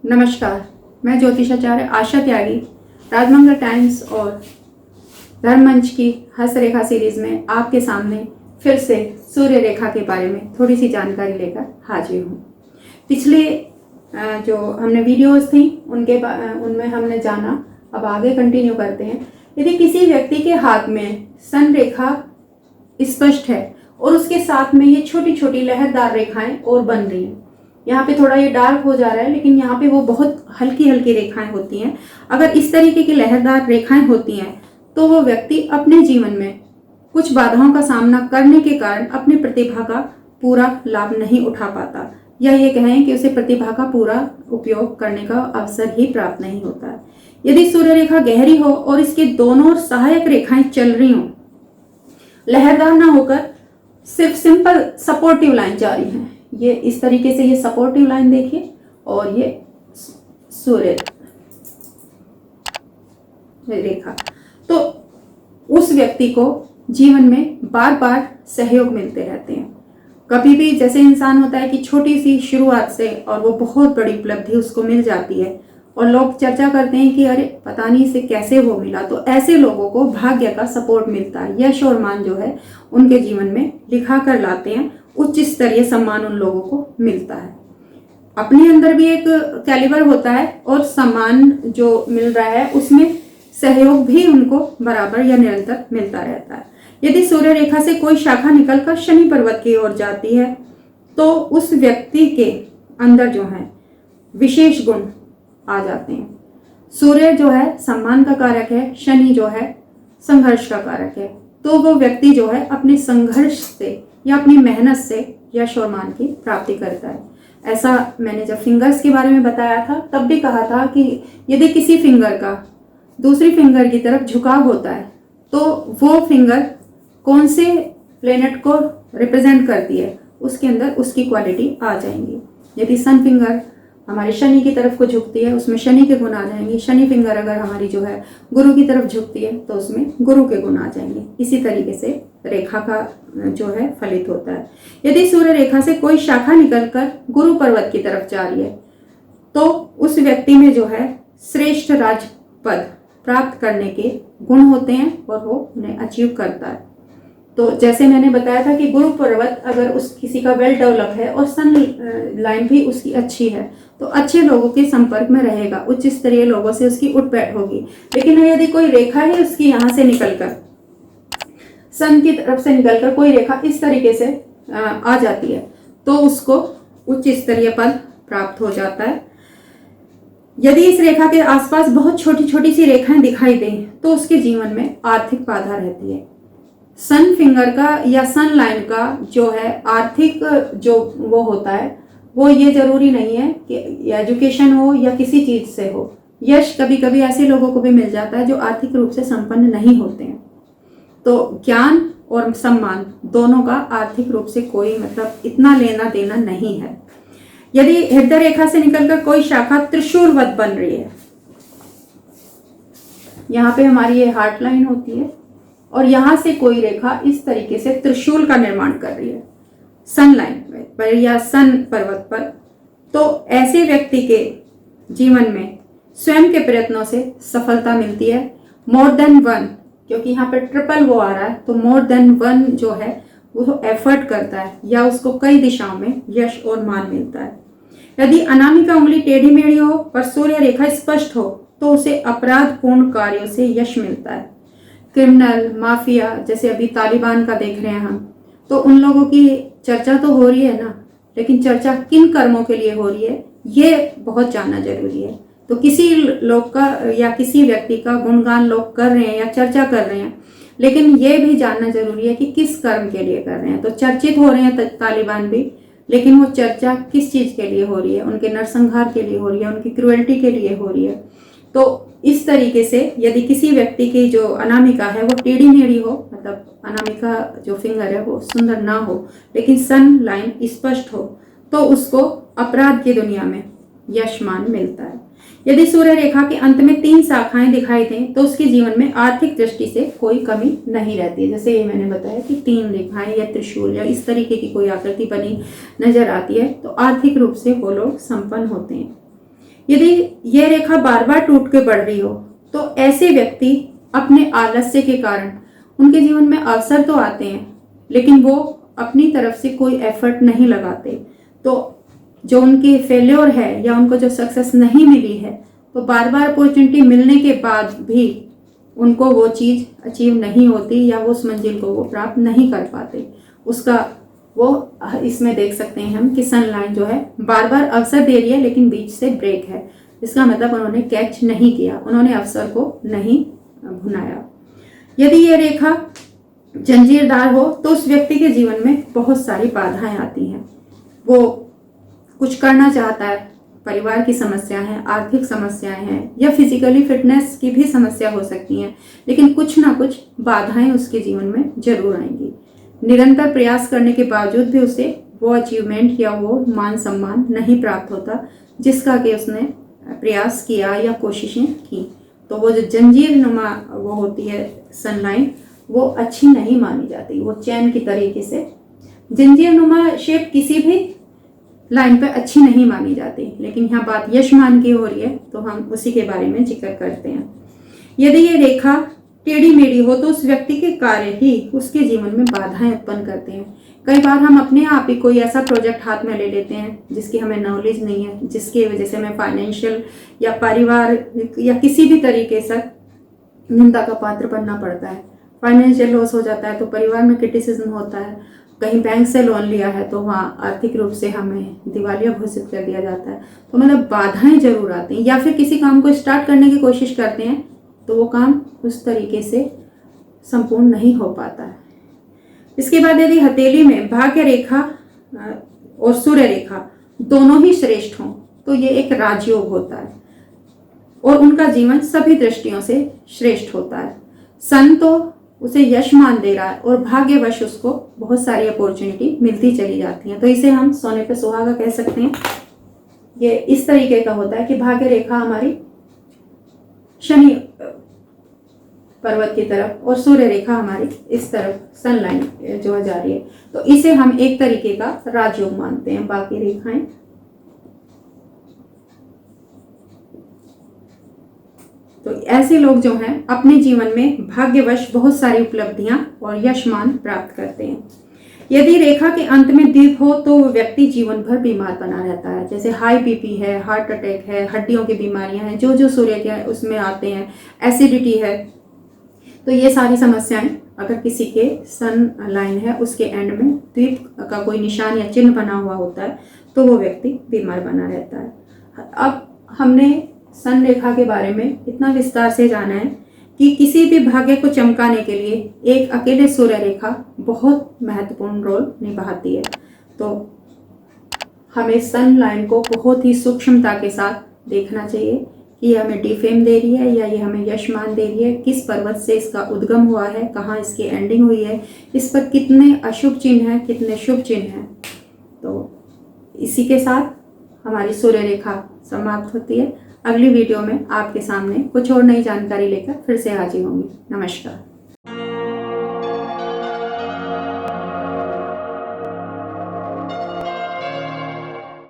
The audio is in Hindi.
नमस्कार, मैं ज्योतिषाचार्य आशा त्यागी राजमंगल टाइम्स और धर्म मंच की हस्तरेखा सीरीज में आपके सामने फिर से सूर्य रेखा के बारे में थोड़ी सी जानकारी लेकर हाजिर हूँ। पिछले जो हमने वीडियोस थी उनमें हमने जाना, अब आगे कंटिन्यू करते हैं। यदि किसी व्यक्ति के हाथ में सन रेखा स्पष्ट है और उसके साथ में ये छोटी छोटी लहरदार रेखाएं और बन रही हैं, यहाँ पे थोड़ा ये डार्क हो जा रहा है लेकिन यहाँ पे वो बहुत हल्की हल्की रेखाएं होती हैं। अगर इस तरीके की लहरदार रेखाएं होती हैं तो वो व्यक्ति अपने जीवन में कुछ बाधाओं का सामना करने के कारण अपनी प्रतिभा का पूरा लाभ नहीं उठा पाता, या ये कहें कि उसे प्रतिभा का पूरा उपयोग करने का अवसर ही प्राप्त नहीं होता है। यदि सूर्य रेखा गहरी हो और इसके दोनों सहायक रेखाएं चल रही हों, लहरदार ना होकर सिर्फ सिंपल सपोर्टिव लाइन जारी है, ये इस तरीके से ये सपोर्टिव लाइन देखिए और ये सूर्य रेखा, तो उस व्यक्ति को जीवन में बार बार सहयोग मिलते रहते हैं। कभी भी जैसे इंसान होता है कि छोटी सी शुरुआत से और वो बहुत बड़ी उपलब्धि उसको मिल जाती है और लोग चर्चा करते हैं कि अरे पता नहीं इसे कैसे वो मिला, तो ऐसे लोगों को भाग्य का सपोर्ट मिलता है, यश और मान जो है उनके जीवन में लिखा कर लाते हैं, उच्च स्तरीय सम्मान उन लोगों को मिलता है। अपने अंदर भी एक कैलिबर होता है और सम्मान जो मिल रहा है उसमें सहयोग भी उनको बराबर या निरंतर मिलता रहता है। यदि सूर्य रेखा से कोई शाखा निकलकर शनि पर्वत की ओर जाती है तो उस व्यक्ति के अंदर जो है विशेष गुण आ जाते हैं। सूर्य जो है सम्मान का कारक है, शनि जो है संघर्ष का कारक है, तो वो व्यक्ति जो है अपने संघर्ष से या अपनी मेहनत से यश और मान की प्राप्ति करता है। ऐसा मैंने जब फिंगर्स के बारे में बताया था तब भी कहा था कि यदि किसी फिंगर का दूसरी फिंगर की तरफ झुकाव होता है तो वो फिंगर कौन से प्लेनेट को रिप्रेजेंट करती है उसके अंदर उसकी क्वालिटी आ जाएंगी। यदि सन फिंगर हमारे शनि की तरफ को झुकती है उसमें शनि के गुण आ जाएंगे, शनि फिंगर अगर हमारी जो है गुरु की तरफ झुकती है तो उसमें गुरु के गुण आ जाएंगे। इसी तरीके से रेखा का जो है फलित होता है। यदि सूर्य रेखा से कोई शाखा निकलकर गुरु पर्वत की तरफ जा रही है तो उस व्यक्ति में जो है श्रेष्ठ राज पद प्राप्त करने के गुण होते हैं और वो उन्हें अचीव करता है। तो जैसे मैंने बताया था कि गुरु पर्वत अगर उस किसी का वेल डेवलप है और सन लाइन भी उसकी अच्छी है तो अच्छे लोगों के संपर्क में रहेगा, उच्च स्तरीय लोगों से उसकी उठ बैठ होगी। लेकिन यदि कोई रेखा है उसकी यहाँ से निकलकर सन की तरफ से निकलकर कोई रेखा इस तरीके से आ जाती है तो उसको उच्च स्तरीय पद प्राप्त हो जाता है। यदि इस रेखा के आसपास बहुत छोटी छोटी सी रेखाएं दिखाई दें तो उसके जीवन में आर्थिक बाधा रहती है। सन फिंगर का या सन लाइन का जो है आर्थिक जो वो होता है वो ये जरूरी नहीं है कि एजुकेशन हो या किसी चीज से हो। यश कभी कभी ऐसे लोगों को भी मिल जाता है जो आर्थिक रूप से संपन्न नहीं होते हैं। तो ज्ञान और सम्मान दोनों का आर्थिक रूप से कोई मतलब इतना लेना देना नहीं है। यदि हृदय रेखा से निकलकर कोई शाखा त्रिशूलवत बन रही है, यहाँ पे हमारी ये हार्ट लाइन होती है और यहाँ से कोई रेखा इस तरीके से त्रिशूल का निर्माण कर रही है सन लाइन पर या सन पर्वत पर, तो ऐसे व्यक्ति के जीवन में स्वयं के प्रयत्नों से सफलता मिलती है। मोर देन वन, क्योंकि यहाँ पे ट्रिपल वो आ रहा है तो मोर देन वन जो है वो एफर्ट करता है या उसको कई दिशाओं में यश और मान मिलता है। यदि अनामिका उंगली टेढ़ी मेढ़ी हो पर सूर्य रेखा स्पष्ट हो तो उसे अपराधपूर्ण कार्यों से यश मिलता है। क्रिमिनल माफिया जैसे अभी तालिबान का देख रहे हैं हम, तो उन लोगों की चर्चा तो हो रही है ना, लेकिन चर्चा किन कर्मों के लिए हो रही है ये बहुत जानना जरूरी है। तो किसी लोग का या किसी व्यक्ति का गुणगान लोग कर रहे हैं या चर्चा कर रहे हैं, लेकिन ये भी जानना जरूरी है कि किस कर्म के लिए कर रहे हैं। तो चर्चित हो रहे हैं तालिबान भी, लेकिन वो चर्चा किस चीज के लिए हो रही है? उनके नरसंहार के लिए हो रही है, उनकी क्रुएल्टी के लिए हो रही है। तो इस तरीके से यदि किसी व्यक्ति की जो अनामिका है वो टेढ़ी मेढ़ी हो, मतलब अनामिका जो फिंगर है वो सुंदर ना हो लेकिन सन लाइन स्पष्ट हो, तो उसको अपराध की दुनिया में यश मान मिलता है। यदि सूर्य रेखा के अंत में 3 शाखाएं दिखाई दें तो उसके जीवन में आर्थिक दृष्टि से कोई कमी नहीं रहती। जैसे ये मैंने बताया कि 3 रेखाएं या त्रिशूल या इस तरीके की कोई आकृति बनी नजर आती है तो आर्थिक रूप से वो लोग संपन्न होते हैं। यदि यह रेखा बार बार टूट के बढ़ रही हो तो ऐसे व्यक्ति अपने आलस्य के कारण, उनके जीवन में अवसर तो आते हैं लेकिन वो अपनी तरफ से कोई एफर्ट नहीं लगाते, तो जो उनकी फेल्योर है या उनको जो सक्सेस नहीं मिली है, तो बार बार अपॉर्चुनिटी मिलने के बाद भी उनको वो चीज़ अचीव नहीं होती या वो उस मंजिल को वो प्राप्त नहीं कर पाते। उसका वो इसमें देख सकते हैं हम कि सनलाइन जो है बार बार अवसर दे रही है लेकिन बीच से ब्रेक है। इसका मतलब उन्होंने कैच नहीं किया, उन्होंने अवसर को नहीं भुनाया। यदि ये रेखा जंजीरदार हो तो उस व्यक्ति के जीवन में बहुत सारी बाधाएं आती हैं। वो कुछ करना चाहता है, परिवार की समस्या है, आर्थिक समस्याएं हैं या फिजिकली फिटनेस की भी समस्या हो सकती हैं, लेकिन कुछ ना कुछ बाधाएं उसके जीवन में जरूर आएंगी। निरंतर प्रयास करने के बावजूद भी उसे वो अचीवमेंट या वो मान सम्मान नहीं प्राप्त होता जिसका कि उसने प्रयास किया या कोशिशें की। तो वो जो जंजीर नुमा वो होती है सनलाइन, वो अच्छी नहीं मानी जाती। वो चैन की तरीके से जंजीर नुमा शेप किसी भी लाइन पे अच्छी नहीं मानी जाती, लेकिन यहाँ बात यशमान की हो रही है तो हम उसी के बारे में जिक्र करते हैं। यदि ये रेखा टेढ़ी मेढ़ी हो तो उस व्यक्ति के कार्य ही उसके जीवन में बाधाएं उत्पन्न करते हैं। कई बार हम अपने आप ही कोई ऐसा प्रोजेक्ट हाथ में ले लेते हैं जिसकी हमें नॉलेज नहीं है, जिसकी वजह से हमें फाइनेंशियल या परिवार या किसी भी तरीके से निंदा का पात्र बनना पड़ता है। फाइनेंशियल लॉस हो जाता है तो परिवार में क्रिटिसिज्म होता है, कहीं बैंक से लोन लिया है तो वहाँ आर्थिक रूप से हमें दिवालिया घोषित कर दिया जाता है। तो मतलब बाधाएं जरूर आती हैं, या फिर किसी काम को स्टार्ट करने की कोशिश करते हैं तो वो काम उस तरीके से संपूर्ण नहीं हो पाता है। इसके बाद यदि हथेली में भाग्य रेखा और सूर्य रेखा दोनों ही श्रेष्ठ हों तो ये एक राजयोग होता है और उनका जीवन सभी दृष्टियों से श्रेष्ठ होता है। सन तो उसे यश मान दे रहा है और भाग्यवश उसको बहुत सारी अपॉर्चुनिटी मिलती चली जाती है, तो इसे हम सोने पे सुहागा कह सकते हैं। ये इस तरीके का होता है कि भाग्य रेखा हमारी शनि पर्वत की तरफ और सूर्य रेखा हमारी इस तरफ सनलाइन जो जा रही है, तो इसे हम एक तरीके का राजयोग मानते हैं। बाकी रेखाएं तो ऐसे लोग जो हैं अपने जीवन में भाग्यवश बहुत सारी उपलब्धियां और यशमान प्राप्त करते हैं। यदि रेखा के अंत में दीप हो तो व्यक्ति जीवन भर बीमार बना रहता है, जैसे हाई बीपी है, हार्ट अटैक है, हड्डियों की बीमारियां हैं, जो सूर्य के उसमें आते हैं, एसिडिटी है। तो ये सारी समस्याएं अगर किसी के सन लाइन है उसके एंड में द्वीप का कोई निशान या चिन्ह बना हुआ होता है तो वो व्यक्ति बीमार बना रहता है। अब हमने सन रेखा के बारे में इतना विस्तार से जाना है कि किसी भी भाग्य को चमकाने के लिए एक अकेले सूर्य रेखा बहुत महत्वपूर्ण रोल निभाती है। तो हमें सन लाइन को बहुत ही सूक्ष्मता के साथ देखना चाहिए कि ये हमें डिफेम दे रही है या ये हमें यशमान दे रही है, किस पर्वत से इसका उद्गम हुआ है, कहाँ इसकी एंडिंग हुई है, इस पर कितने अशुभ चिन्ह हैं, कितने शुभ चिन्ह हैं। तो इसी के साथ हमारी सूर्य रेखा समाप्त होती है। अगली वीडियो में आपके सामने कुछ और नई जानकारी लेकर फिर से हाजिर होंगी। नमस्कार।